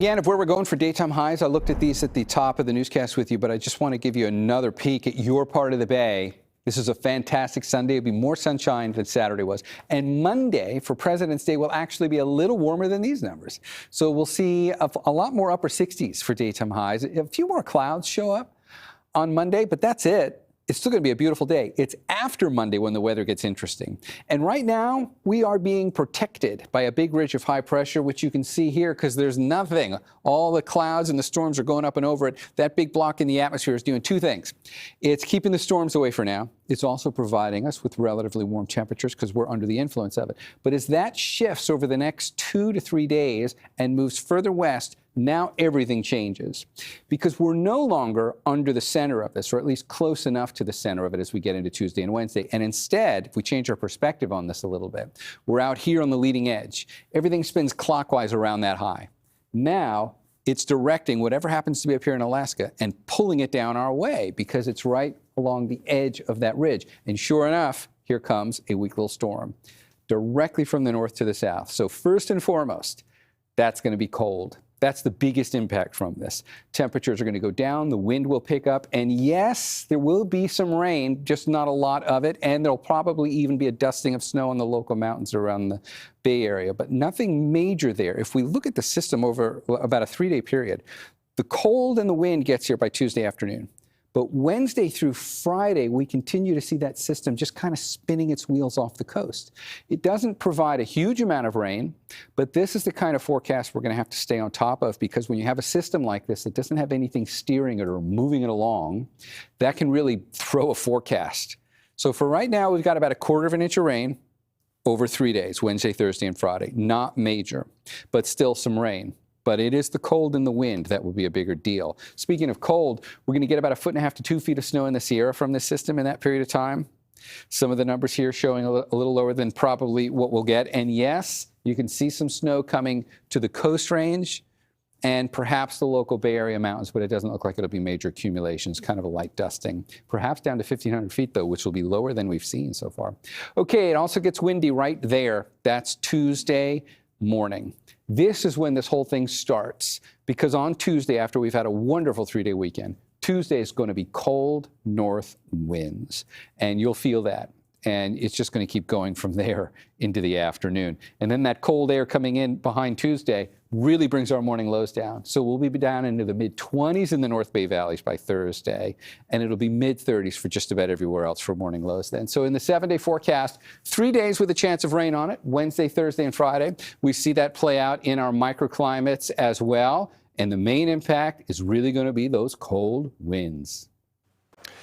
Again, of where we're going for daytime highs, I looked at these at the top of the newscast with you, but I just want to give you another peek at your part of the bay. This is a fantastic Sunday. It'll be more sunshine than Saturday was. And Monday for President's Day will actually be a little warmer than these numbers. So we'll see a lot more upper 60s for daytime highs. A few more clouds show up on Monday, but that's it. It's still going to be a beautiful day. It's after Monday when the weather gets interesting. And right now, we are being protected by a big ridge of high pressure, which you can see here because there's nothing. All the clouds and the storms are going up and over it. That big block in the atmosphere is doing two things. It's keeping the storms away for now. It's also providing us with relatively warm temperatures because we're under the influence of it. But as that shifts over the next 2 to 3 days and moves further west, now everything changes because we're no longer under the center of this, or at least close enough to the center of it as we get into Tuesday and Wednesday. And instead, if we change our perspective on this a little bit, we're out here on the leading edge. Everything spins clockwise around that high. Now it's directing whatever happens to be up here in Alaska and pulling it down our way because it's right along the edge of that ridge. And sure enough, here comes a weak little storm directly from the north to the south. So first and foremost, that's going to be cold. That's the biggest impact from this. Temperatures are going to go down, the wind will pick up, and yes, there will be some rain, just not a lot of it, and there'll probably even be a dusting of snow on the local mountains around the Bay Area, but nothing major there. If we look at the system over about a 3-day period, the cold and the wind gets here by Tuesday afternoon. But Wednesday through Friday, we continue to see that system just kind of spinning its wheels off the coast. It doesn't provide a huge amount of rain, but this is the kind of forecast we're going to have to stay on top of because when you have a system like this that doesn't have anything steering it or moving it along, that can really throw a forecast. So for right now, we've got about 1/4 inch of rain over 3 days, Wednesday, Thursday, and Friday. Not major, but still some rain. But it is the cold and the wind that will be a bigger deal. Speaking of cold, we're going to get about 1.5 to 2 feet of snow in the Sierra from this system in that period of time. Some of the numbers here showing a little lower than probably what we'll get. And yes, you can see some snow coming to the Coast Range and perhaps the local Bay Area mountains, but it doesn't look like it'll be major accumulations, kind of a light dusting. Perhaps down to 1,500 feet, though, which will be lower than we've seen so far. Okay, it also gets windy right there. That's Tuesday morning. This is when this whole thing starts, because on Tuesday, after we've had a wonderful 3-day weekend, Tuesday is going to be cold north winds, and you'll feel that. And it's just going to keep going from there into the afternoon. And then that cold air coming in behind Tuesday really brings our morning lows down. So we'll be down into the mid-20s in the North Bay valleys by Thursday, and it'll be mid-30s for just about everywhere else for morning lows then. So in the 7-day forecast, 3 days with a chance of rain on it, Wednesday, Thursday, and Friday. We see that play out in our microclimates as well. And the main impact is really going to be those cold winds.